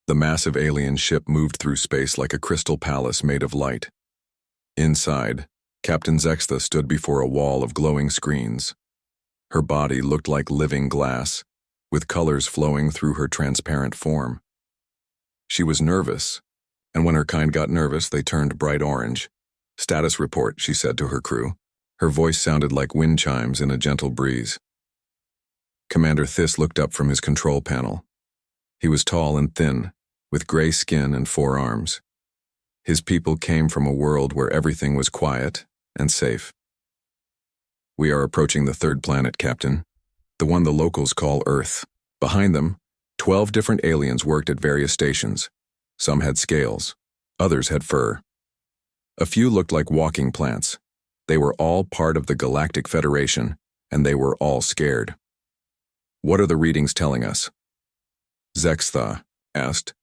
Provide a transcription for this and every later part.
The massive alien ship moved through space like a crystal palace made of light. Inside, Captain Zextha stood before a wall of glowing screens. Her body looked like living glass, with colors flowing through her transparent form. She was nervous, and when her kind got nervous, they turned bright orange. "Status report," she said to her crew. Her voice sounded like wind chimes in a gentle breeze. Commander Thys looked up from his control panel. He was tall and thin, with gray skin and 4 arms. His people came from a world where everything was quiet and safe. "We are approaching the 3rd planet, Captain, the one the locals call Earth. Behind them, 12 different aliens worked at various stations. Some had scales, others had fur. A few looked like walking plants. They were all part of the Galactic Federation, and they were all scared." "What are the readings telling us?" Zextha asked.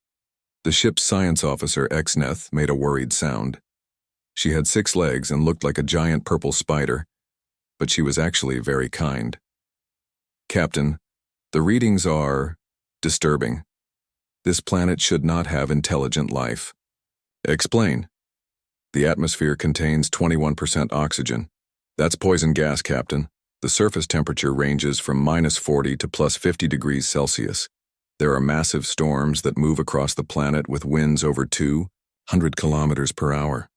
The ship's science officer, Exneth, made a worried sound. She had 6 legs and looked like a giant purple spider, but she was actually very kind. "Captain, the readings are disturbing. This planet should not have intelligent life." "Explain." "The atmosphere contains 21% oxygen. That's poison gas, Captain. The surface temperature ranges from -40 to +50 degrees Celsius. There are massive storms that move across the planet with winds over 200 kilometers per hour.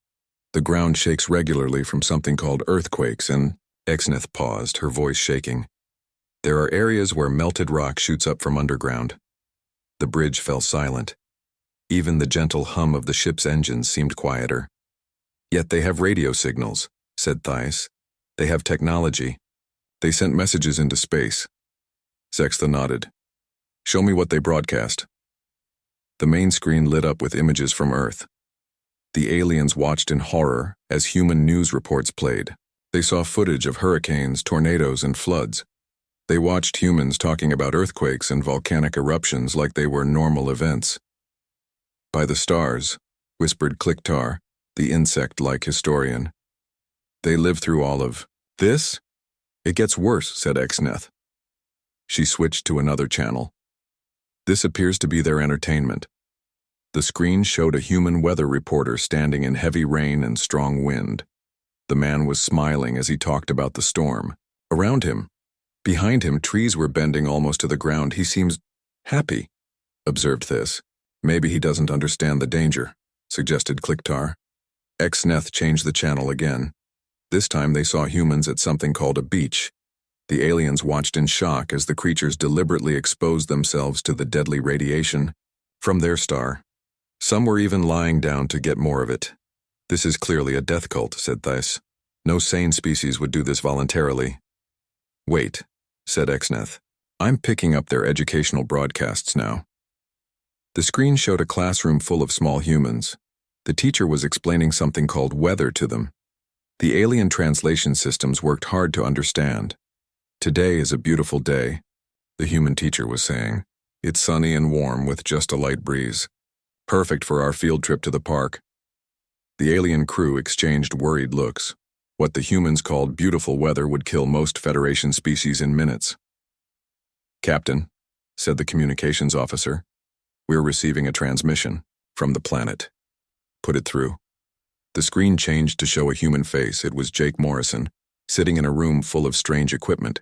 The ground shakes regularly from something called earthquakes, and..." Exneth paused, her voice shaking. "There are areas where melted rock shoots up from underground." The bridge fell silent. Even the gentle hum of the ship's engines seemed quieter. "Yet they have radio signals," said Thys. "They have technology. They sent messages into space." Zextha nodded. "Show me what they broadcast." The main screen lit up with images from Earth. The aliens watched in horror as human news reports played. They saw footage of hurricanes, tornadoes, and floods. They watched humans talking about earthquakes and volcanic eruptions like they were normal events. "By the stars," whispered Kliktar, the insect-like historian. "They lived through all of this?" "It gets worse," said Exneth. She switched to another channel. "This appears to be their entertainment." The screen showed a human weather reporter standing in heavy rain and strong wind. The man was smiling as he talked about the storm. Around him, behind him, trees were bending almost to the ground. "He seems happy," observed Thys. "Maybe he doesn't understand the danger," suggested Kliktar. Exneth changed the channel again. This time they saw humans at something called a beach. The aliens watched in shock as the creatures deliberately exposed themselves to the deadly radiation from their star. Some were even lying down to get more of it. "This is clearly a death cult," said Thys. "No sane species would do this voluntarily." "Wait," said Exneth. "I'm picking up their educational broadcasts now." The screen showed a classroom full of small humans. The teacher was explaining something called weather to them. The alien translation systems worked hard to understand. "Today is a beautiful day," the human teacher was saying. "It's sunny and warm with just a light breeze. Perfect for our field trip to the park." The alien crew exchanged worried looks. What the humans called beautiful weather would kill most Federation species in minutes. "Captain," said the communications officer, "we're receiving a transmission from the planet." "Put it through." The screen changed to show a human face. It was Jake Morrison, sitting in a room full of strange equipment.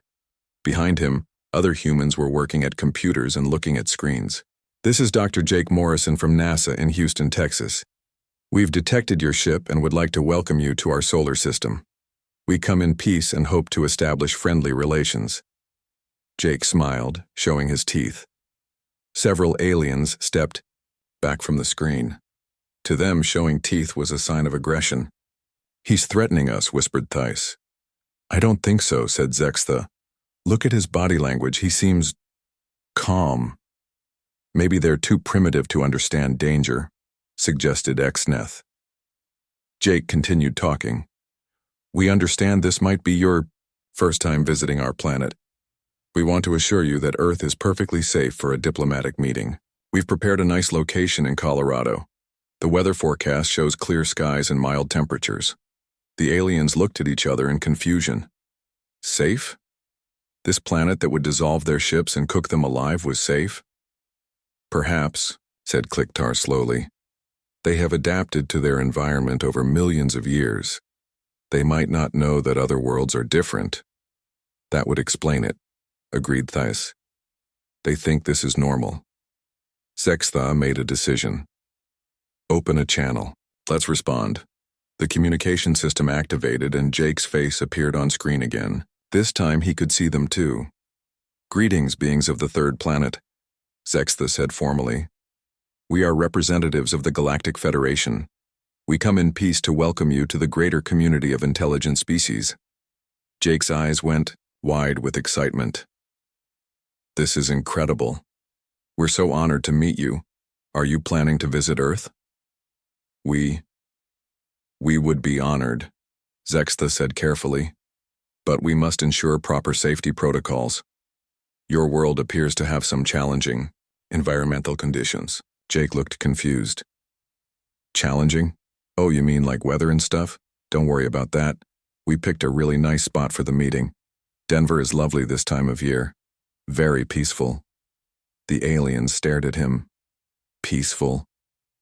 Behind him, other humans were working at computers and looking at screens. "This is Dr. Jake Morrison from NASA in Houston, Texas. We've detected your ship and would like to welcome you to our solar system. We come in peace and hope to establish friendly relations." Jake smiled, showing his teeth. Several aliens stepped back from the screen. To them, showing teeth was a sign of aggression. "He's threatening us," whispered Thys. "I don't think so," said Zextha. "Look at his body language. He seems calm." "Maybe they're too primitive to understand danger," suggested Exneth. Jake continued talking. "We understand this might be your first time visiting our planet. We want to assure you that Earth is perfectly safe for a diplomatic meeting. We've prepared a nice location in Colorado. The weather forecast shows clear skies and mild temperatures." The aliens looked at each other in confusion. Safe? This planet that would dissolve their ships and cook them alive was safe? Perhaps, said Kliktar slowly. They have adapted to their environment over millions of years. They might not know that other worlds are different. That would explain it, agreed Thais. They think this is normal. Zextha made a decision. Open a channel. Let's respond. The communication system activated and Jake's face appeared on screen again. This time he could see them too. Greetings, beings of the third planet, Zextha said formally. We are representatives of the Galactic Federation. We come in peace to welcome you to the greater community of intelligent species. Jake's eyes went wide with excitement. This is incredible. We're so honored to meet you. Are you planning to visit Earth? We would be honored, Zextha said carefully. But we must ensure proper safety protocols. Your world appears to have some challenging environmental conditions. Jake looked confused. Challenging? Oh, you mean like weather and stuff? Don't worry about that. We picked a really nice spot for the meeting. Denver is lovely this time of year. Very peaceful. The aliens stared at him. Peaceful?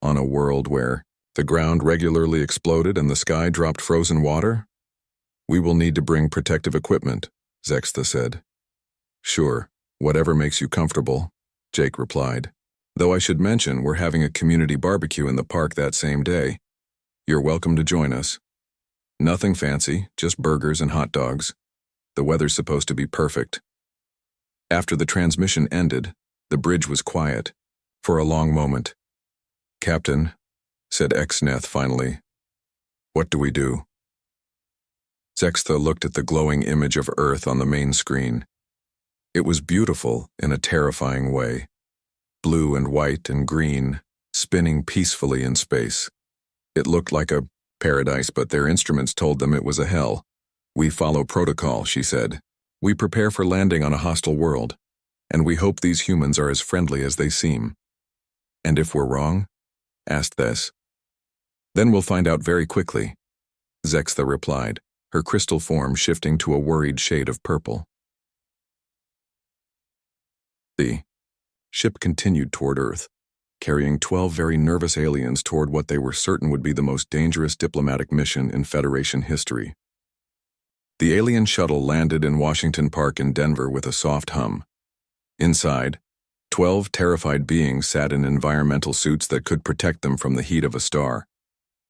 On a world where the ground regularly exploded and the sky dropped frozen water? We will need to bring protective equipment, Zextha said. Sure, whatever makes you comfortable, Jake replied. Though I should mention we're having a community barbecue in the park that same day. You're welcome to join us. Nothing fancy, just burgers and hot dogs. The weather's supposed to be perfect. After the transmission ended, the bridge was quiet, for a long moment. Captain, said Exneth finally, what do we do? Zextha looked at the glowing image of Earth on the main screen. It was beautiful in a terrifying way. Blue and white and green, spinning peacefully in space. It looked like a paradise, but their instruments told them it was a hell. We follow protocol, she said. We prepare for landing on a hostile world, and we hope these humans are as friendly as they seem. And if we're wrong? Asked Thess. Then we'll find out very quickly, Zextha replied, her crystal form shifting to a worried shade of purple. The ship continued toward Earth, carrying 12 very nervous aliens toward what they were certain would be the most dangerous diplomatic mission in Federation history. The alien shuttle landed in Washington Park in Denver with a soft hum. Inside, 12 terrified beings sat in environmental suits that could protect them from the heat of a star.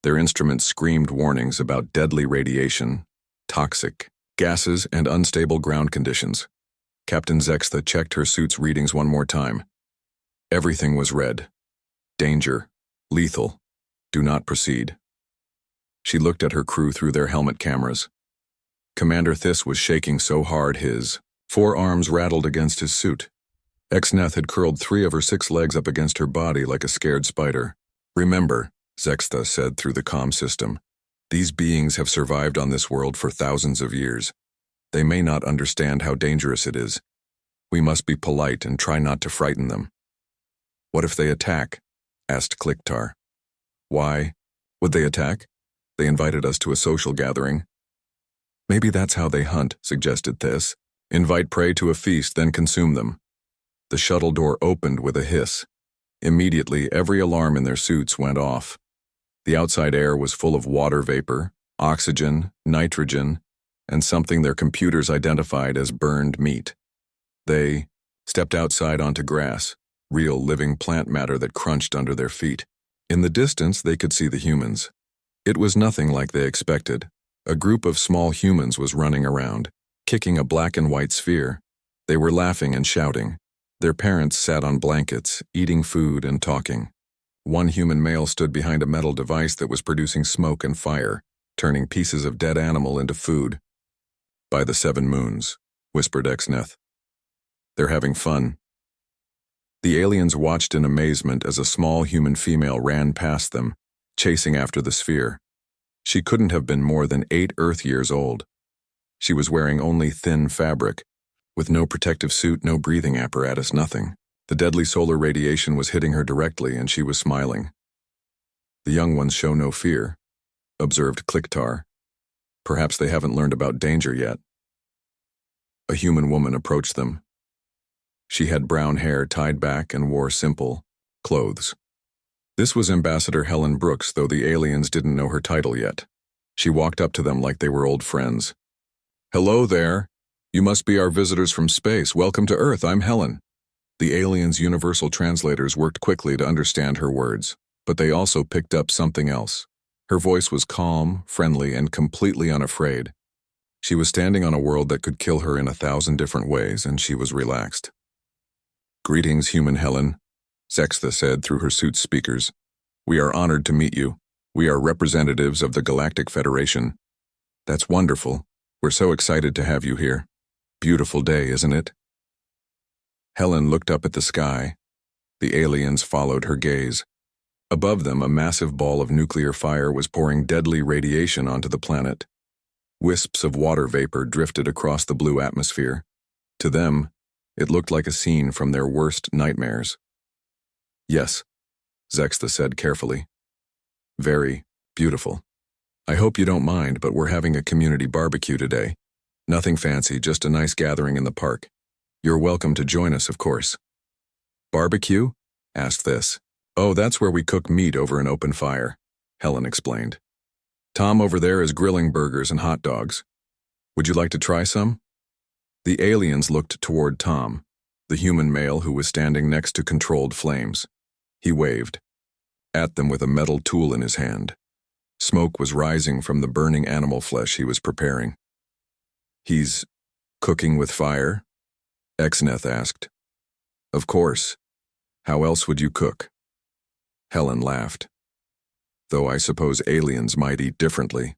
Their instruments screamed warnings about deadly radiation, toxic gases, and unstable ground conditions. Captain Zextha checked her suit's readings one more time. Everything was red. Danger. Lethal. Do not proceed. She looked at her crew through their helmet cameras. Commander Thys was shaking so hard his forearms rattled against his suit. Exneth had curled 3 of her 6 legs up against her body like a scared spider. Remember, Zextha said through the comm system, these beings have survived on this world for thousands of years. They may not understand how dangerous it is. We must be polite and try not to frighten them. What if they attack? Asked Kliktar. Why would they attack? They invited us to a social gathering. Maybe that's how they hunt, suggested Thys. Invite prey to a feast, then consume them. The shuttle door opened with a hiss. Immediately, every alarm in their suits went off. The outside air was full of water vapor, oxygen, nitrogen, and something their computers identified as burned meat. They stepped outside onto grass, real living plant matter that crunched under their feet. In the distance, they could see the humans. It was nothing like they expected. A group of small humans was running around, kicking a black and white sphere. They were laughing and shouting. Their parents sat on blankets, eating food and talking. One human male stood behind a metal device that was producing smoke and fire, turning pieces of dead animal into food. By the 7 moons, whispered Exneth. They're having fun. The aliens watched in amazement as a small human female ran past them, chasing after the sphere. She couldn't have been more than 8 Earth years old. She was wearing only thin fabric, with no protective suit, no breathing apparatus, nothing. The deadly solar radiation was hitting her directly, and she was smiling. The young ones show no fear, observed Kliktar. Perhaps they haven't learned about danger yet. A human woman approached them. She had brown hair tied back and wore simple clothes. This was Ambassador Helen Brooks, though the aliens didn't know her title yet. She walked up to them like they were old friends. "Hello there. You must be our visitors from space. Welcome to Earth. I'm Helen." The aliens' universal translators worked quickly to understand her words, but they also picked up something else. Her voice was calm, friendly, and completely unafraid. She was standing on a world that could kill her in 1,000 different ways, and she was relaxed. "Greetings, human Helen," Zextha said through her suit's speakers. "We are honored to meet you. We are representatives of the Galactic Federation." "That's wonderful. We're so excited to have you here. Beautiful day, isn't it?" Helen looked up at the sky. The aliens followed her gaze. Above them, a massive ball of nuclear fire was pouring deadly radiation onto the planet. Wisps of water vapor drifted across the blue atmosphere. To them, it looked like a scene from their worst nightmares. "Yes," Zextha said carefully. "Very beautiful. I hope you don't mind, but we're having a community barbecue today. Nothing fancy, just a nice gathering in the park. You're welcome to join us, of course." "Barbecue?" asked this. "Oh, that's where we cook meat over an open fire," Helen explained. "Tom over there is grilling burgers and hot dogs. Would you like to try some?" The aliens looked toward Tom, the human male who was standing next to controlled flames. He waved at them with a metal tool in his hand. Smoke was rising from the burning animal flesh he was preparing. "He's cooking with fire?" Exneth asked. "Of course. How else would you cook?" Helen laughed. "Though I suppose aliens might eat differently.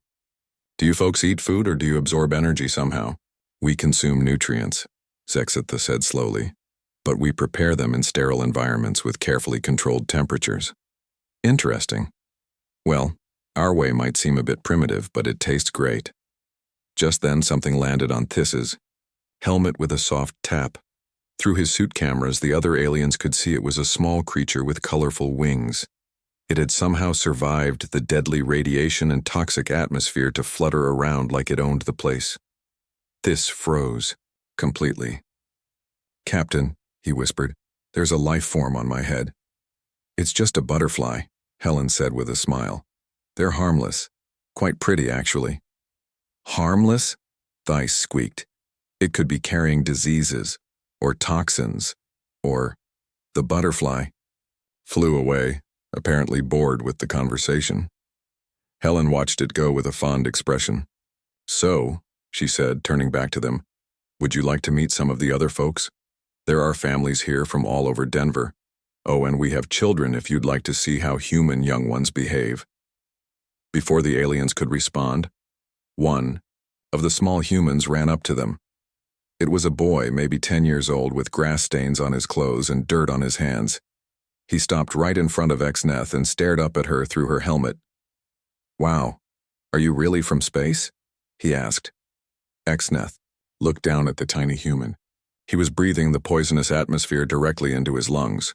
Do you folks eat food or do you absorb energy somehow?" "We consume nutrients," Zextha said slowly, "but we prepare them in sterile environments with carefully controlled temperatures." "Interesting. Well, our way might seem a bit primitive, but it tastes great." Just then something landed on Thiss's helmet with a soft tap. Through his suit cameras, the other aliens could see it was a small creature with colorful wings. It had somehow survived the deadly radiation and toxic atmosphere to flutter around like it owned the place. Thiss froze completely. "Captain," he whispered, "there's a life form on my head." "It's just a butterfly," Helen said with a smile. "They're harmless. Quite pretty, actually." "Harmless?" Thiss squeaked. "It could be carrying diseases, or toxins, or—" The butterfly flew away, apparently bored with the conversation. Helen watched it go with a fond expression. "So," she said, turning back to them, "would you like to meet some of the other folks? There are families here from all over Denver. Oh, and we have children if you'd like to see how human young ones behave." Before the aliens could respond, one of the small humans ran up to them. It was a boy, maybe 10 years old, with grass stains on his clothes and dirt on his hands. He stopped right in front of Exneth and stared up at her through her helmet. "Wow, are you really from space?" he asked. Exneth looked down at the tiny human. He was breathing the poisonous atmosphere directly into his lungs.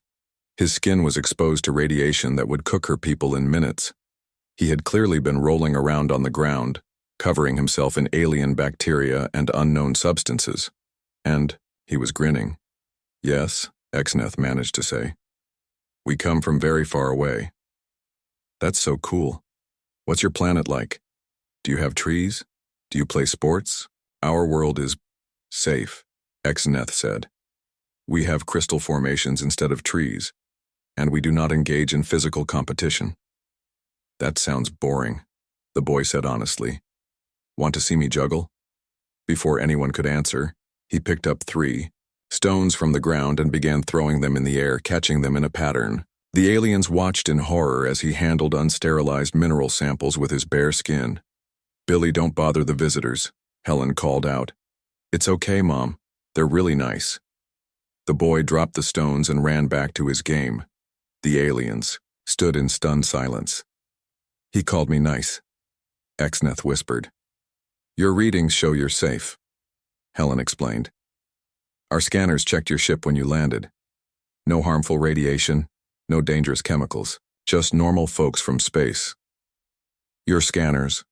His skin was exposed to radiation that would cook her people in minutes. He had clearly been rolling around on the ground, covering himself in alien bacteria and unknown substances. And he was grinning. "Yes," Exneth managed to say. "We come from very far away." "That's so cool. What's your planet like? Do you have trees? Do you play sports? Our world is safe," Exneth said. "We have crystal formations instead of trees, and we do not engage in physical competition." "That sounds boring," the boy said honestly. "Want to see me juggle?" Before anyone could answer, he picked up 3 stones from the ground and began throwing them in the air, catching them in a pattern. The aliens watched in horror as he handled unsterilized mineral samples with his bare skin. "Billy, don't bother the visitors," Helen called out. "It's okay, Mom. They're really nice." The boy dropped the stones and ran back to his game. The aliens stood in stunned silence. "He called me nice," Exneth whispered. "Your readings show you're safe," Helen explained. "Our scanners checked your ship when you landed. No harmful radiation, no dangerous chemicals, just normal folks from space." "Your scanners,"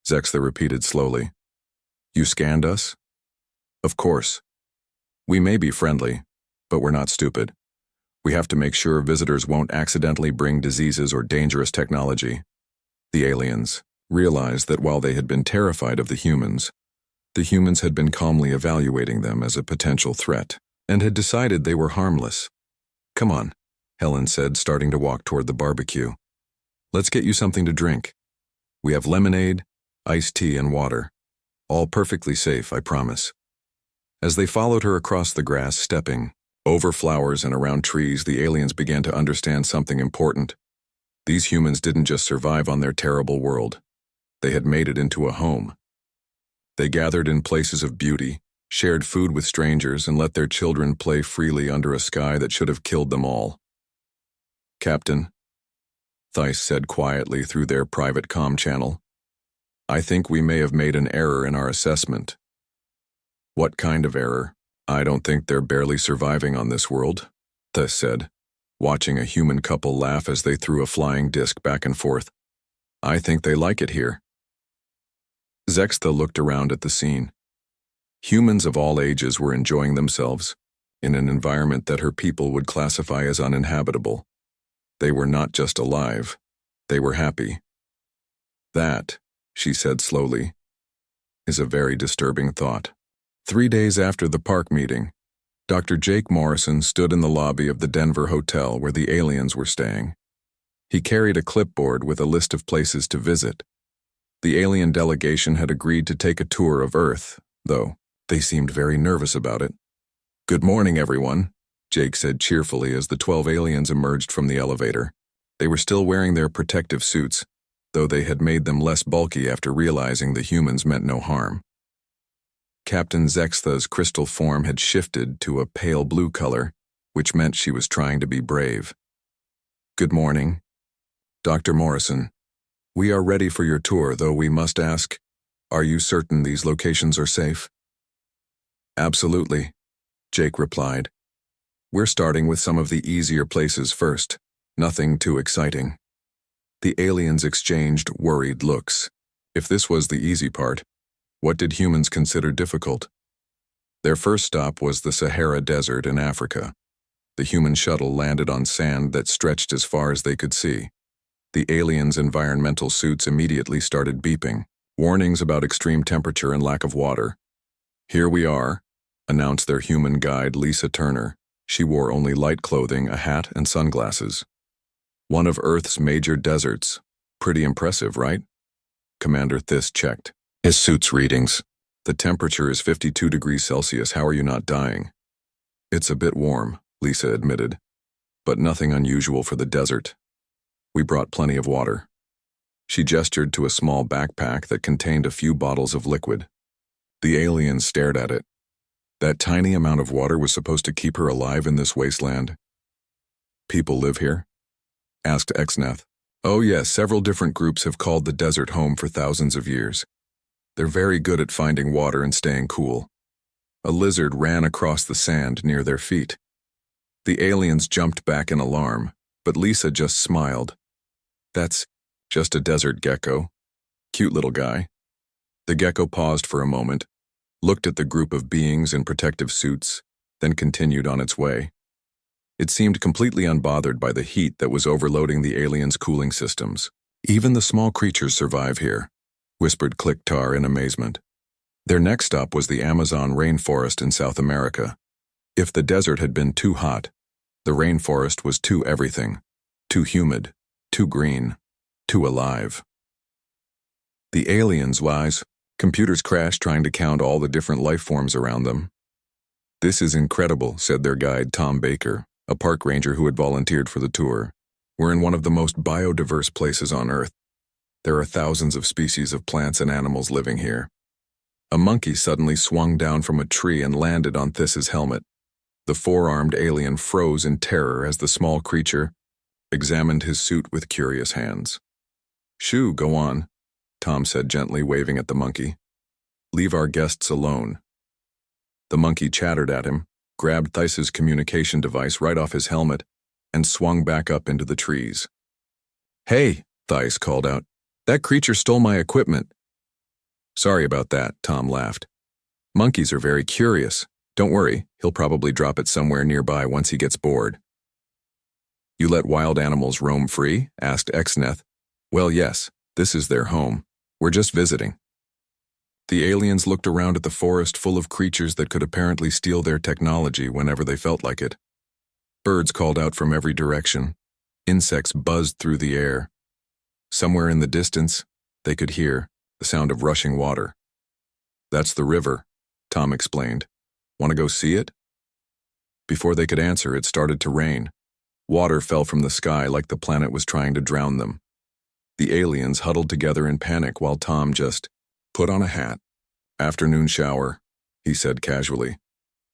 Zextha repeated slowly. "You scanned us?" "Of course. We may be friendly, but we're not stupid. We have to make sure visitors won't accidentally bring diseases or dangerous technology. The aliens realized that while they had been terrified of the humans had been calmly evaluating them as a potential threat and had decided they were harmless. "Come on," Helen said, starting to walk toward the barbecue. "Let's get you something to drink. We have lemonade, iced tea, and water. All perfectly safe, I promise." As they followed her across the grass, stepping over flowers and around trees, the aliens began to understand something important. These humans didn't just survive on their terrible world. They had made it into a home. They gathered in places of beauty, shared food with strangers, and let their children play freely under a sky that should have killed them all. "Captain," Theiss said quietly through their private comm channel, "I think we may have made an error in our assessment." "What kind of error?" "I don't think they're barely surviving on this world," Theiss said, watching a human couple laugh as they threw a flying disc back and forth. "I think they like it here." Zextha looked around at the scene. Humans of all ages were enjoying themselves in an environment that her people would classify as uninhabitable. They were not just alive, they were happy. "That," she said slowly, "is a very disturbing thought." 3 days after the park meeting, Dr. Jake Morrison stood in the lobby of the Denver hotel where the aliens were staying. He carried a clipboard with a list of places to visit. The alien delegation had agreed to take a tour of Earth, though they seemed very nervous about it. "Good morning, everyone," Jake said cheerfully as the 12 aliens emerged from the elevator. They were still wearing their protective suits, though they had made them less bulky after realizing the humans meant no harm. Captain Zextha's crystal form had shifted to a pale blue color, which meant she was trying to be brave. "Good morning, Dr. Morrison. We are ready for your tour, though we must ask, are you certain these locations are safe?" "Absolutely," Jake replied. "We're starting with some of the easier places first, nothing too exciting." The aliens exchanged worried looks. If this was the easy part, what did humans consider difficult? Their first stop was the Sahara Desert in Africa. The human shuttle landed on sand that stretched as far as they could see. The aliens' environmental suits immediately started beeping, warnings about extreme temperature and lack of water. "Here we are," announced their human guide, Lisa Turner. She wore only light clothing, a hat, and sunglasses. "One of Earth's major deserts. Pretty impressive, right?" Commander Thys checked his suit's readings. "The temperature is 52 degrees Celsius. How are you not dying?" "It's a bit warm," Lisa admitted, "but nothing unusual for the desert. We brought plenty of water." She gestured to a small backpack that contained a few bottles of liquid. The aliens stared at it. That tiny amount of water was supposed to keep her alive in this wasteland. "People live here?" asked Exneth. "Oh yes, several different groups have called the desert home for thousands of years. They're very good at finding water and staying cool." A lizard ran across the sand near their feet. The aliens jumped back in alarm, but Lisa just smiled. "That's just a desert gecko. Cute little guy." The gecko paused for a moment, looked at the group of beings in protective suits, then continued on its way. It seemed completely unbothered by the heat that was overloading the aliens' cooling systems. "Even the small creatures survive here," whispered Clicktar in amazement. Their next stop was the Amazon rainforest in South America. If the desert had been too hot, the rainforest was too everything. Too humid, too green, too alive. The aliens' wise. Computers crashed trying to count all the different life forms around them. "This is incredible," said their guide Tom Baker, a park ranger who had volunteered for the tour. "We're in one of the most biodiverse places on Earth. There are thousands of species of plants and animals living here." A monkey suddenly swung down from a tree and landed on Thys's helmet. The four-armed alien froze in terror as the small creature examined his suit with curious hands. "Shoo, go on," Tom said gently, waving at the monkey. "Leave our guests alone." The monkey chattered at him, grabbed Thys's communication device right off his helmet, and swung back up into the trees. "Hey," Thys called out, "that creature stole my equipment." "Sorry about that," Tom laughed. "Monkeys are very curious. Don't worry, he'll probably drop it somewhere nearby once he gets bored." You let wild animals roam free? Asked Exneth. Well, yes, this is their home. We're just visiting. The aliens looked around at the forest full of creatures that could apparently steal their technology whenever they felt like it. Birds called out from every direction. Insects buzzed through the air. Somewhere in the distance, they could hear the sound of rushing water. That's the river, Tom explained. Want to go see it? Before they could answer, it started to rain. Water fell from the sky like the planet was trying to drown them. The aliens huddled together in panic while Tom just put on a hat. Afternoon shower, he said casually.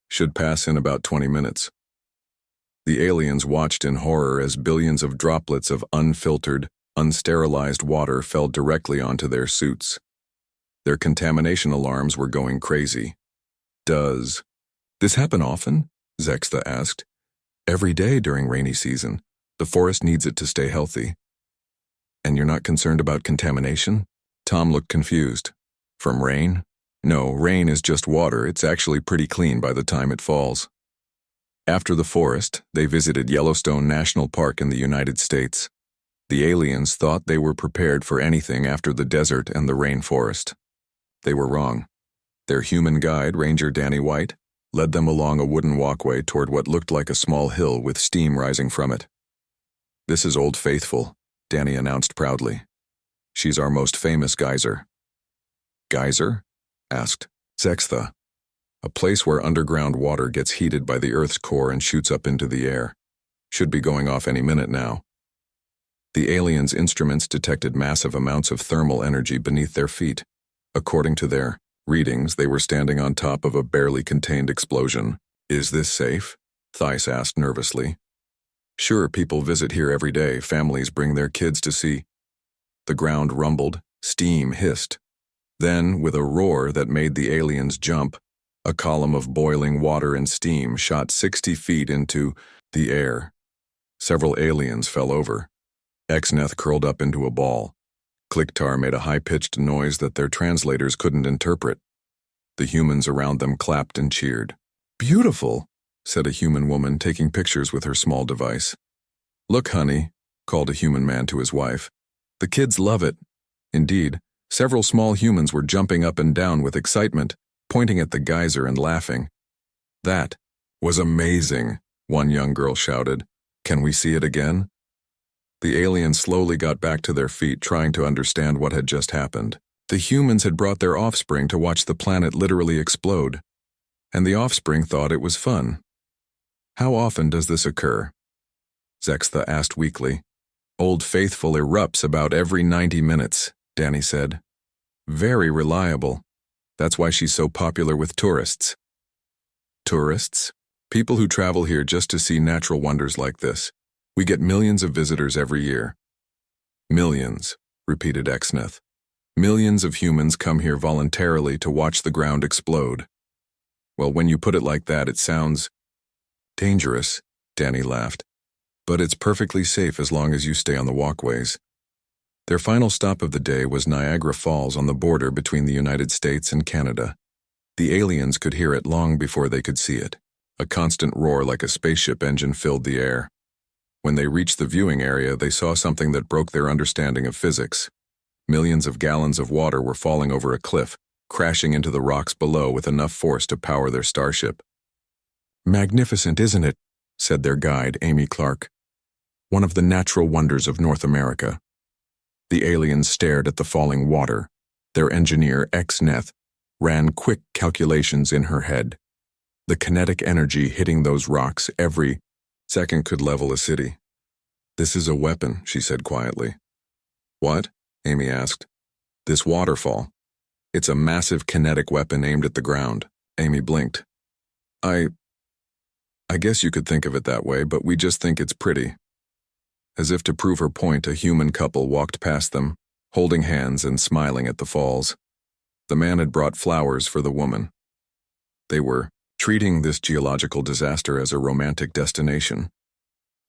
Should pass in about 20 minutes. The aliens watched in horror as billions of droplets of unfiltered, unsterilized water fell directly onto their suits. Their contamination alarms were going crazy. Does this happen often? Zextha asked. Every day during rainy season. The forest needs it to stay healthy. And you're not concerned about contamination? Tom looked confused. From rain? No, rain is just water. It's actually pretty clean by the time it falls. After the forest, they visited Yellowstone National Park in the United States. The aliens thought they were prepared for anything after the desert and the rainforest. They were wrong. Their human guide, Ranger Danny White, led them along a wooden walkway toward what looked like a small hill with steam rising from it. This is Old Faithful, Danny announced proudly. She's our most famous geyser. Geyser? Asked Zextha. A place where underground water gets heated by the Earth's core and shoots up into the air. Should be going off any minute now. The aliens' instruments detected massive amounts of thermal energy beneath their feet. According to their readings, they were standing on top of a barely contained explosion. Is this safe? Thais asked nervously. Sure, people visit here every day. Families bring their kids to see. The ground rumbled, steam hissed. Then, with a roar that made the aliens jump, a column of boiling water and steam shot 60 feet into the air. Several aliens fell over. Exneth curled up into a ball. Clicktar made a high-pitched noise that their translators couldn't interpret. The humans around them clapped and cheered. Beautiful, said a human woman taking pictures with her small device. Look, honey, called a human man to his wife. The kids love it. Indeed, several small humans were jumping up and down with excitement, pointing at the geyser and laughing. That was amazing, one young girl shouted. Can we see it again? The aliens slowly got back to their feet, trying to understand what had just happened. The humans had brought their offspring to watch the planet literally explode, and the offspring thought it was fun. How often does this occur? Zextha asked weakly. Old Faithful erupts about every 90 minutes, Danny said. Very reliable. That's why she's so popular with tourists. Tourists? People who travel here just to see natural wonders like this. We get millions of visitors every year. Millions, repeated Exneth. Millions of humans come here voluntarily to watch the ground explode. Well, when you put it like that, it sounds dangerous, Danny laughed. But it's perfectly safe as long as you stay on the walkways. Their final stop of the day was Niagara Falls on the border between the United States and Canada. The aliens could hear it long before they could see it. A constant roar like a spaceship engine filled the air. When they reached the viewing area, they saw something that broke their understanding of physics. Millions of gallons of water were falling over a cliff, crashing into the rocks below with enough force to power their starship. Magnificent, isn't it? Said their guide, Amy Clark. One of the natural wonders of North America. The aliens stared at the falling water. Their engineer, Exneth, ran quick calculations in her head. The kinetic energy hitting those rocks every second could level a city. This is a weapon, she said quietly. What? Amy asked. This waterfall. It's a massive kinetic weapon aimed at the ground. Amy blinked. I guess you could think of it that way, but we just think it's pretty. As if to prove her point, a human couple walked past them, holding hands and smiling at the falls. The man had brought flowers for the woman. They were treating this geological disaster as a romantic destination.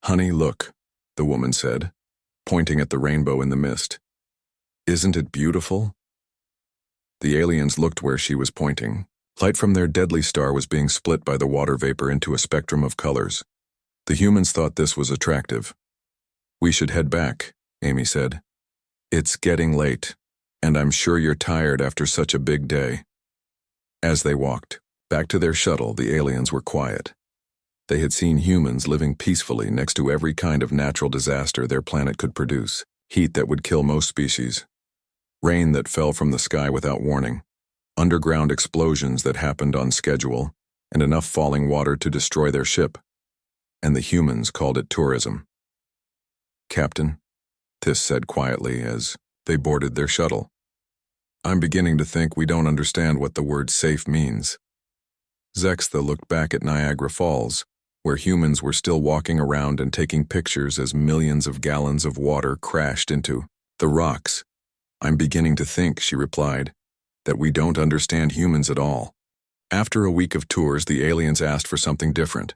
Honey, look, the woman said, pointing at the rainbow in the mist. Isn't it beautiful? The aliens looked where she was pointing. Light from their deadly star was being split by the water vapor into a spectrum of colors. The humans thought this was attractive. We should head back, Amy said. It's getting late, and I'm sure you're tired after such a big day. As they walked back to their shuttle, the aliens were quiet. They had seen humans living peacefully next to every kind of natural disaster their planet could produce. Heat that would kill most species. Rain that fell from the sky without warning. Underground explosions that happened on schedule, and enough falling water to destroy their ship. And the humans called it tourism. Captain, Thiss said quietly as they boarded their shuttle. I'm beginning to think we don't understand what the word safe means. Zextha looked back at Niagara Falls, where humans were still walking around and taking pictures as millions of gallons of water crashed into the rocks. I'm beginning to think, she replied, that we don't understand humans at all. After a week of tours, the aliens asked for something different.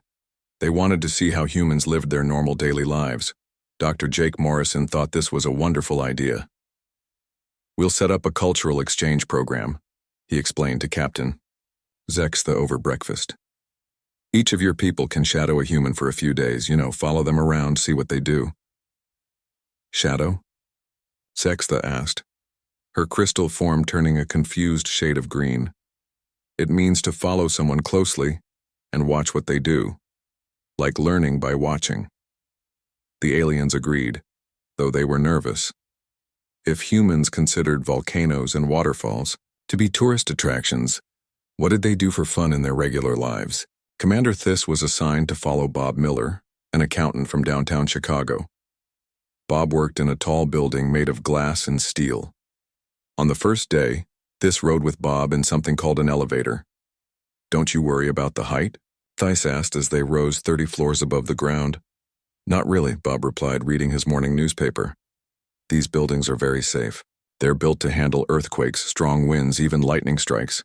They wanted to see how humans lived their normal daily lives. Dr. Jake Morrison thought this was a wonderful idea. We'll set up a cultural exchange program, he explained to Captain Zextha over breakfast. Each of your people can shadow a human for a few days, follow them around, see what they do. Shadow? Zextha asked, her crystal form turning a confused shade of green. It means to follow someone closely and watch what they do, like learning by watching. The aliens agreed, though they were nervous. If humans considered volcanoes and waterfalls to be tourist attractions, what did they do for fun in their regular lives? Commander Thiss was assigned to follow Bob Miller, an accountant from downtown Chicago. Bob worked in a tall building made of glass and steel. On the first day, Thiss rode with Bob in something called an elevator. Don't you worry about the height? Thiss asked as they rose 30 floors above the ground. Not really, Bob replied, reading his morning newspaper. These buildings are very safe. They're built to handle earthquakes, strong winds, even lightning strikes.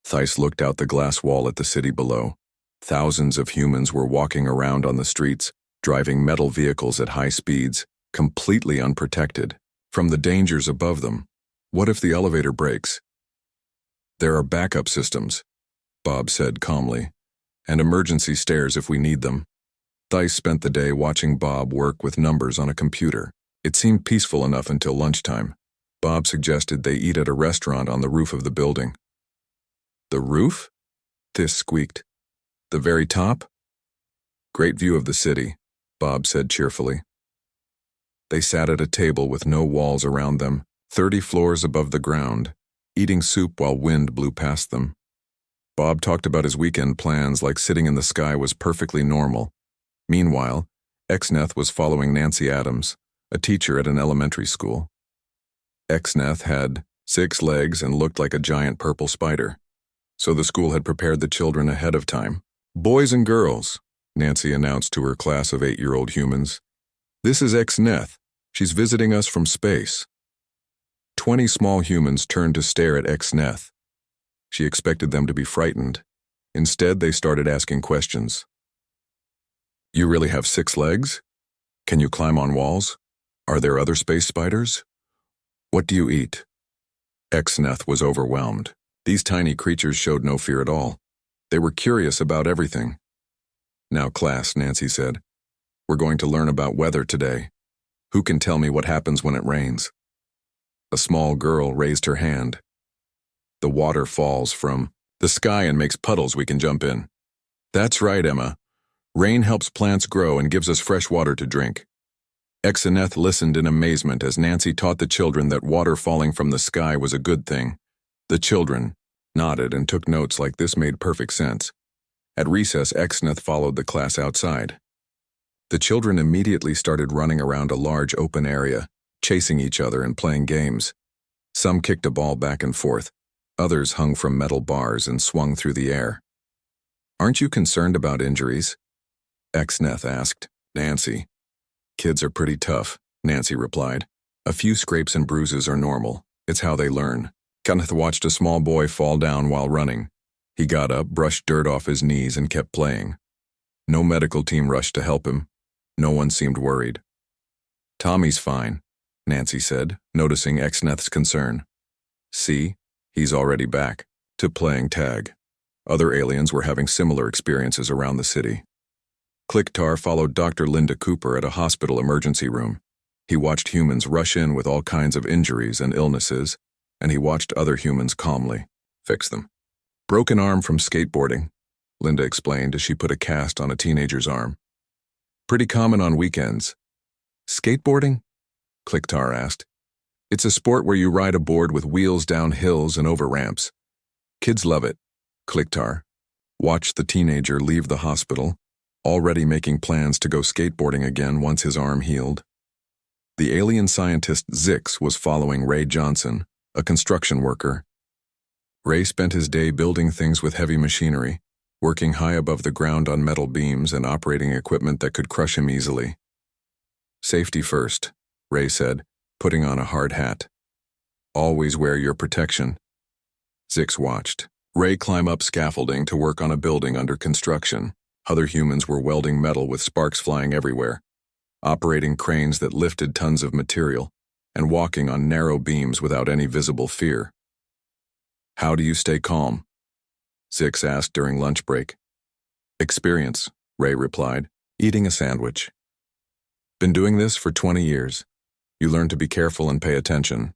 Thiss looked out the glass wall at the city below. Thousands of humans were walking around on the streets, driving metal vehicles at high speeds, completely unprotected from the dangers above them. What if the elevator breaks? There are backup systems, Bob said calmly, and emergency stairs if we need them. Thiss spent the day watching Bob work with numbers on a computer. It seemed peaceful enough until lunchtime. Bob suggested they eat at a restaurant on the roof of the building. The roof? Thiss squeaked. The very top? Great view of the city, Bob said cheerfully. They sat at a table with no walls around them, 30 floors above the ground, eating soup while wind blew past them. Bob talked about his weekend plans like sitting in the sky was perfectly normal. Meanwhile, Exneth was following Nancy Adams, a teacher at an elementary school. Exneth had 6 legs and looked like a giant purple spider, so the school had prepared the children ahead of time. Boys and girls, Nancy announced to her class of 8-year-old humans. This is Exneth. She's visiting us from space. 20 small humans turned to stare at Exneth. She expected them to be frightened. Instead, they started asking questions. You really have 6 legs? Can you climb on walls? Are there other space spiders? What do you eat? Exneth was overwhelmed. These tiny creatures showed no fear at all. They were curious about everything. Now, class, Nancy said, we're going to learn about weather today. Who can tell me what happens when it rains? A small girl raised her hand. The water falls from the sky and makes puddles we can jump in. That's right, Emma. Rain helps plants grow and gives us fresh water to drink. Exneth listened in amazement as Nancy taught the children that water falling from the sky was a good thing. The children nodded and took notes like this made perfect sense. At recess, Exneth followed the class outside. The children immediately started running around a large open area, chasing each other and playing games. Some kicked a ball back and forth. Others hung from metal bars and swung through the air. Aren't you concerned about injuries? Exneth asked Nancy. Kids are pretty tough, Nancy replied. A few scrapes and bruises are normal. It's how they learn. Kenneth watched a small boy fall down while running. He got up, brushed dirt off his knees, and kept playing. No medical team rushed to help him. No one seemed worried. Tommy's fine, Nancy said, noticing Exneth's concern. See, he's already back to playing tag. Other aliens were having similar experiences around the city. Clicktar followed Dr. Linda Cooper at a hospital emergency room. He watched humans rush in with all kinds of injuries and illnesses, and he watched other humans calmly fix them. Broken arm from skateboarding, Linda explained as she put a cast on a teenager's arm. Pretty common on weekends. Skateboarding? Clicktar asked. It's a sport where you ride a board with wheels down hills and over ramps. Kids love it. Clicktar watched the teenager leave the hospital, already making plans to go skateboarding again once his arm healed. The alien scientist Zix was following Ray Johnson, a construction worker. Ray spent his day building things with heavy machinery, working high above the ground on metal beams and operating equipment that could crush him easily. Safety first, Ray said, putting on a hard hat. Always wear your protection. Zix watched Ray climb up scaffolding to work on a building under construction. Other humans were welding metal with sparks flying everywhere, operating cranes that lifted tons of material, and walking on narrow beams without any visible fear. How do you stay calm? Zix asked during lunch break. Experience, Ray replied, eating a sandwich. Been doing this for 20 years. You learn to be careful and pay attention.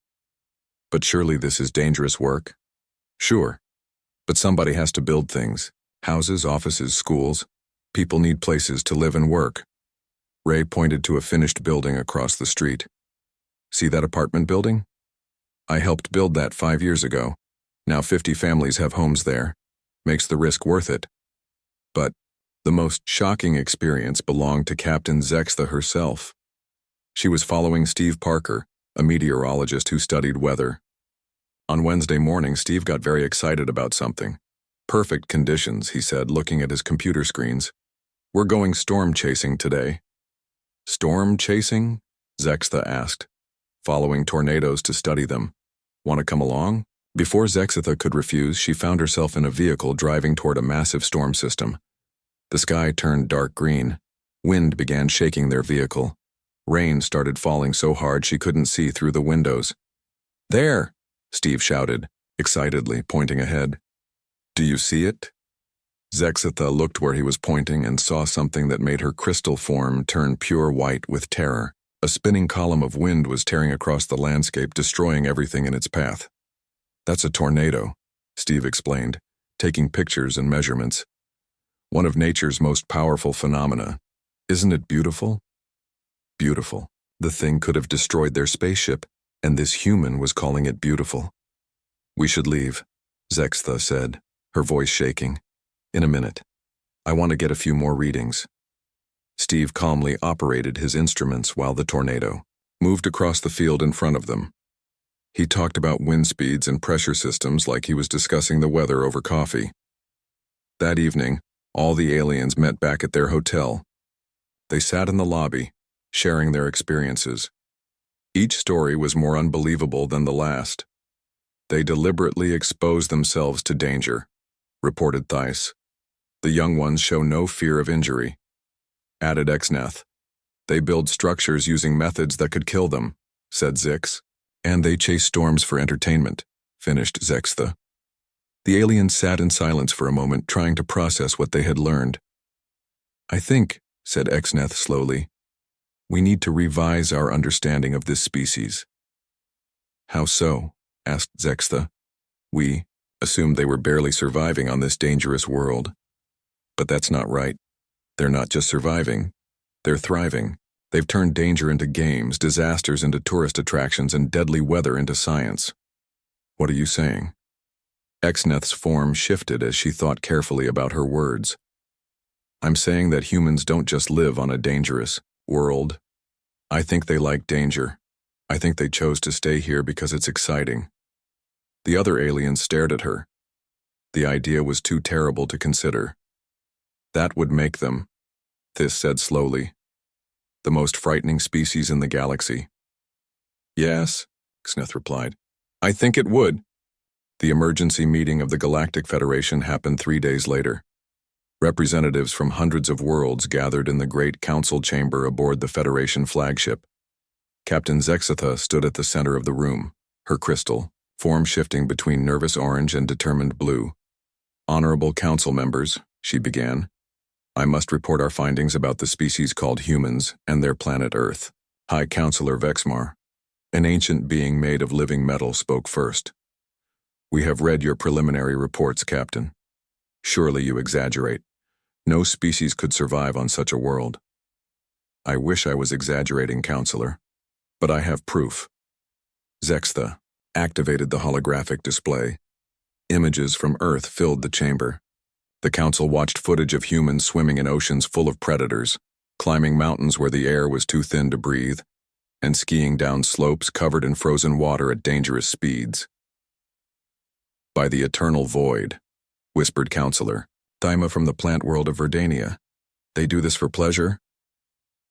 But surely this is dangerous work? Sure. But somebody has to build things. Houses, offices, schools. People need places to live and work. Ray pointed to a finished building across the street. See that apartment building? I helped build that 5 years ago. Now 50 families have homes there. Makes the risk worth it. But the most shocking experience belonged to Captain Zextha herself. She was following Steve Parker, a meteorologist who studied weather. On Wednesday morning, Steve got very excited about something. Perfect conditions, he said, looking at his computer screens. We're going storm chasing today. Storm chasing? Zextha asked, following tornadoes to study them. Want to come along? Before Zextha could refuse, she found herself in a vehicle driving toward a massive storm system. The sky turned dark green. Wind began shaking their vehicle. Rain started falling so hard she couldn't see through the windows. There! Steve shouted, excitedly, pointing ahead. Do you see it? Zextha looked where he was pointing and saw something that made her crystal form turn pure white with terror. A spinning column of wind was tearing across the landscape, destroying everything in its path. That's a tornado, Steve explained, taking pictures and measurements. One of nature's most powerful phenomena. Isn't it beautiful? Beautiful. The thing could have destroyed their spaceship, and this human was calling it beautiful. We should leave, Zextha said, her voice shaking. In a minute. I want to get a few more readings. Steve calmly operated his instruments while the tornado moved across the field in front of them. He talked about wind speeds and pressure systems like he was discussing the weather over coffee. That evening, all the aliens met back at their hotel. They sat in the lobby, sharing their experiences. Each story was more unbelievable than the last. They deliberately exposed themselves to danger, reported Theiss. The young ones show no fear of injury. Added Exneth. They build structures using methods that could kill them, said Zix. And they chase storms for entertainment, finished Zextha. The aliens sat in silence for a moment, trying to process what they had learned. I think, said Exneth slowly, we need to revise our understanding of this species. How so? Asked Zextha. We assumed they were barely surviving on this dangerous world. But that's not right. They're not just surviving. They're thriving. They've turned danger into games, disasters into tourist attractions, and deadly weather into science. What are you saying? Exneth's form shifted as she thought carefully about her words. I'm saying that humans don't just live on a dangerous world. I think they like danger. I think they chose to stay here because it's exciting. The other aliens stared at her. The idea was too terrible to consider. That would make them, Theiss said slowly, the most frightening species in the galaxy. Yes, Exneth replied. I think it would. The emergency meeting of the Galactic Federation happened 3 days later. Representatives from hundreds of worlds gathered in the Great Council chamber aboard the Federation flagship. Captain Zextha stood at the center of the room, her crystal, form shifting between nervous orange and determined blue. Honorable council members, she began. I must report our findings about the species called humans and their planet Earth. High Counselor Vexmar, an ancient being made of living metal, spoke first. We have read your preliminary reports, Captain. Surely you exaggerate. No species could survive on such a world. I wish I was exaggerating, Counselor, but I have proof. Zextha activated the holographic display. Images from Earth filled the chamber. The Council watched footage of humans swimming in oceans full of predators, climbing mountains where the air was too thin to breathe, and skiing down slopes covered in frozen water at dangerous speeds. By the eternal void, whispered Counselor, Thyma from the plant world of Verdania. They do this for pleasure?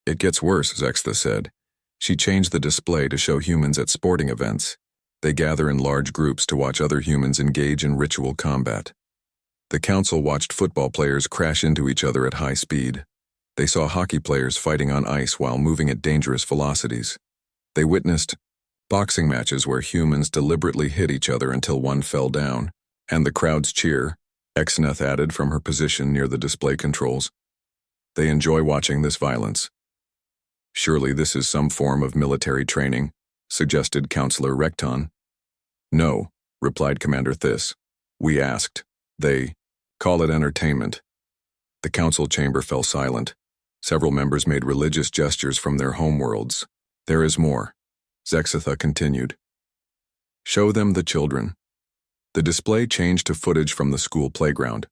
It gets worse, Zextha said. She changed the display to show humans at sporting events. They gather in large groups to watch other humans engage in ritual combat. The Council watched football players crash into each other at high speed. They saw hockey players fighting on ice while moving at dangerous velocities. They witnessed boxing matches where humans deliberately hit each other until one fell down, and the crowds cheer, Exneth added from her position near the display controls. They enjoy watching this violence. Surely this is some form of military training, suggested Counselor Recton. No, replied Commander Thys. We asked. They call it entertainment. The council chamber fell silent. Several members made religious gestures from their homeworlds. There is more, Zextha continued. Show them the children. The display changed to footage from the school playground.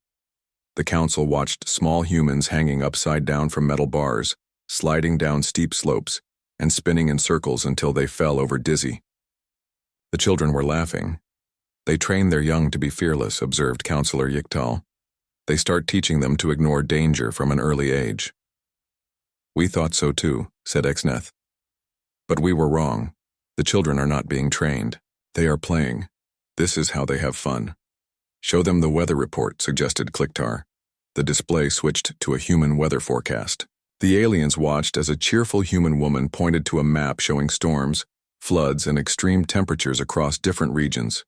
The council watched small humans hanging upside down from metal bars, sliding down steep slopes, and spinning in circles until they fell over dizzy. The children were laughing. They train their young to be fearless, observed Counselor Yiktal. They start teaching them to ignore danger from an early age. We thought so too, said Exneth. But we were wrong. The children are not being trained. They are playing. This is how they have fun. Show them the weather report, suggested Kliktar. The display switched to a human weather forecast. The aliens watched as a cheerful human woman pointed to a map showing storms, floods, and extreme temperatures across different regions.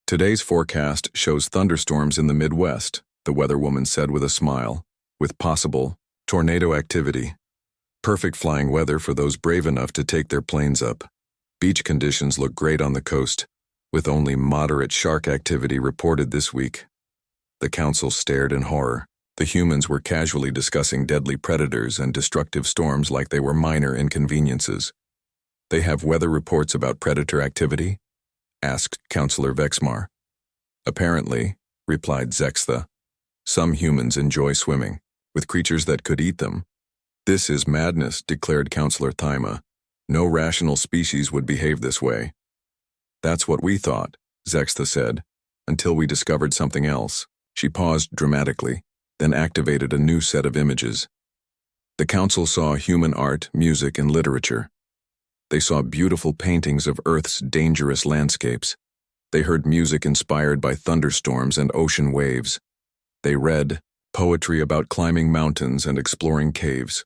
Today's forecast shows thunderstorms in the Midwest, the weather woman said with a smile, with possible tornado activity. Perfect flying weather for those brave enough to take their planes up. Beach conditions look great on the coast, with only moderate shark activity reported this week. The council stared in horror. The humans were casually discussing deadly predators and destructive storms like they were minor inconveniences. They have weather reports about predator activity? Asked Counselor Vexmar. Apparently, replied Zextha. Some humans enjoy swimming, with creatures that could eat them. This is madness, declared Counselor Thyma. No rational species would behave this way. That's what we thought, Zextha said, until we discovered something else. She paused dramatically, then activated a new set of images. The council saw human art, music, and literature. They saw beautiful paintings of Earth's dangerous landscapes. They heard music inspired by thunderstorms and ocean waves. They read poetry about climbing mountains and exploring caves.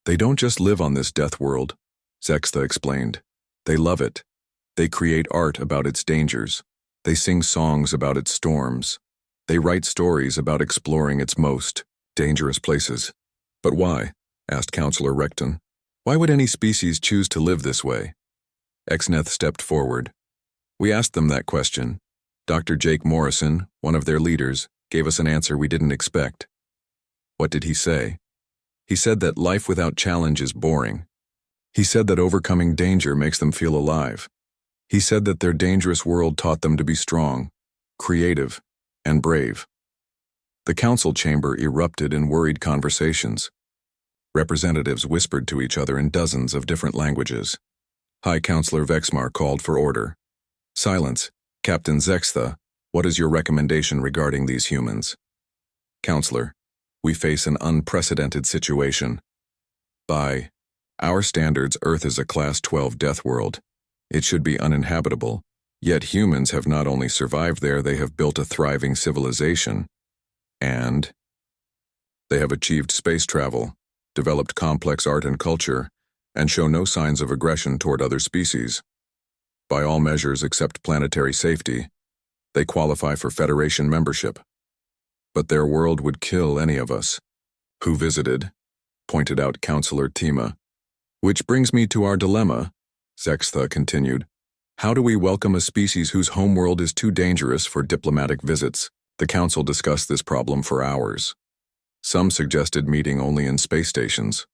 They don't just live on this death world, Zextha explained. They love it. They create art about its dangers. They sing songs about its storms. They write stories about exploring its most dangerous places. But why? Asked Counselor Recton. Why would any species choose to live this way? Exneth stepped forward. We asked them that question. Dr. Jake Morrison, one of their leaders, gave us an answer we didn't expect. What did he say? He said that life without challenge is boring. He said that overcoming danger makes them feel alive. He said that their dangerous world taught them to be strong, creative, and brave. The council chamber erupted in worried conversations. Representatives whispered to each other in dozens of different languages. High Counselor Vexmar called for order. Silence. Captain Zextha, what is your recommendation regarding these humans? Counselor, we face an unprecedented situation. By our standards, Earth is a Class 12 death world. It should be uninhabitable. Yet humans have not only survived there, they have built a thriving civilization. And they have achieved space travel, developed complex art and culture, and show no signs of aggression toward other species. By all measures except planetary safety, they qualify for Federation membership. but their world would kill any of us. Who visited? Pointed out Counselor Tima. Which brings me to our dilemma, Zextha continued. How do we welcome a species whose homeworld is too dangerous for diplomatic visits? The council discussed this problem for hours. Some suggested meeting only in space stations.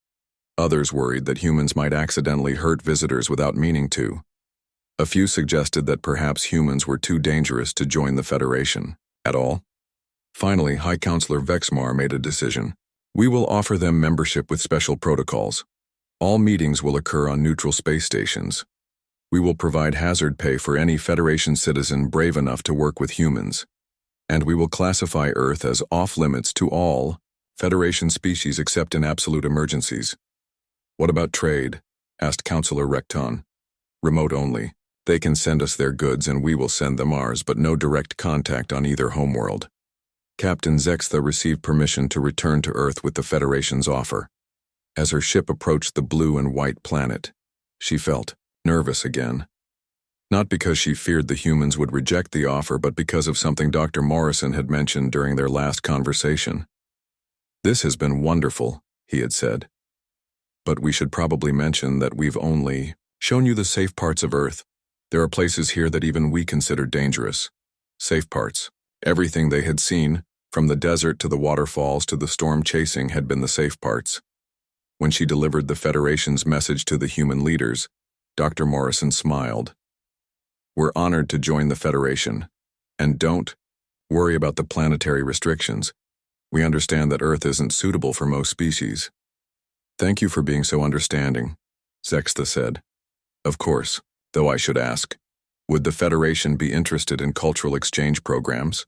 Others worried that humans might accidentally hurt visitors without meaning to. A few suggested that perhaps humans were too dangerous to join the Federation at all. Finally, High Counselor Vexmar made a decision. We will offer them membership with special protocols. All meetings will occur on neutral space stations. We will provide hazard pay for any Federation citizen brave enough to work with humans. And we will classify Earth as off-limits to all Federation species except in absolute emergencies. What about trade? Asked Counselor Recton. Remote only. They can send us their goods and we will send them ours, but no direct contact on either homeworld. Captain Zextha received permission to return to Earth with the Federation's offer. As her ship approached the blue and white planet, she felt nervous again. Not because she feared the humans would reject the offer, but because of something Dr. Morrison had mentioned during their last conversation. This has been wonderful, he had said. But we should probably mention that we've only shown you the safe parts of Earth. There are places here that even we consider dangerous. Safe parts. Everything they had seen, from the desert to the waterfalls to the storm chasing, had been the safe parts. When she delivered the Federation's message to the human leaders, Dr. Morrison smiled. We're honored to join the Federation. And don't worry about the planetary restrictions. We understand that Earth isn't suitable for most species. Thank you for being so understanding, Zextha said. Of course, though I should ask, would the Federation be interested in cultural exchange programs?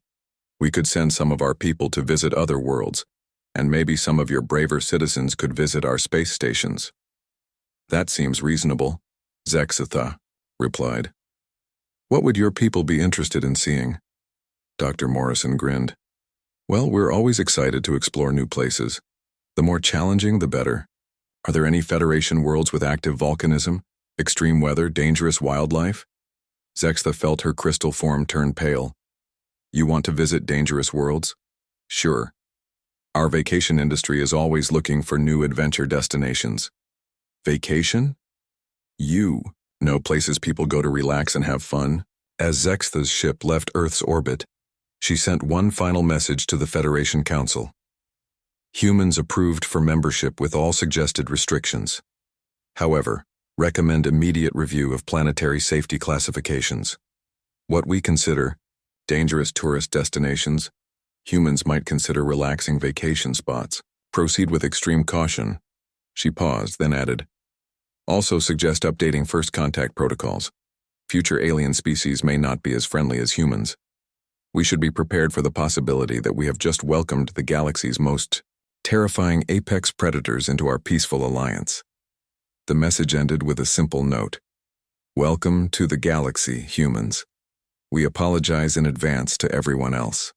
We could send some of our people to visit other worlds, and maybe some of your braver citizens could visit our space stations. That seems reasonable, Zextha replied. What would your people be interested in seeing? Dr. Morrison grinned. Well, we're always excited to explore new places. The more challenging, the better. Are there any Federation worlds with active volcanism, extreme weather, dangerous wildlife? Zextha felt her crystal form turn pale. You want to visit dangerous worlds? Sure. Our vacation industry is always looking for new adventure destinations. Vacation? You know places people go to relax and have fun? As Zextha's ship left Earth's orbit, she sent one final message to the Federation Council. Humans approved for membership with all suggested restrictions. However, recommend immediate review of planetary safety classifications. What we consider dangerous tourist destinations, humans might consider relaxing vacation spots. Proceed with extreme caution. She paused, then added, also suggest updating first contact protocols. Future alien species may not be as friendly as humans. We should be prepared for the possibility that we have just welcomed the galaxy's most terrifying apex predators into our peaceful alliance. The message ended with a simple note. Welcome to the galaxy, humans. We apologize in advance to everyone else.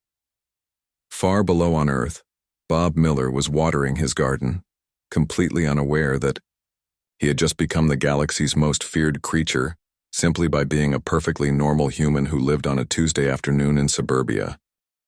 Far below on Earth, Bob Miller was watering his garden, completely unaware that he had just become the galaxy's most feared creature simply by being a perfectly normal human who lived on a Tuesday afternoon in suburbia.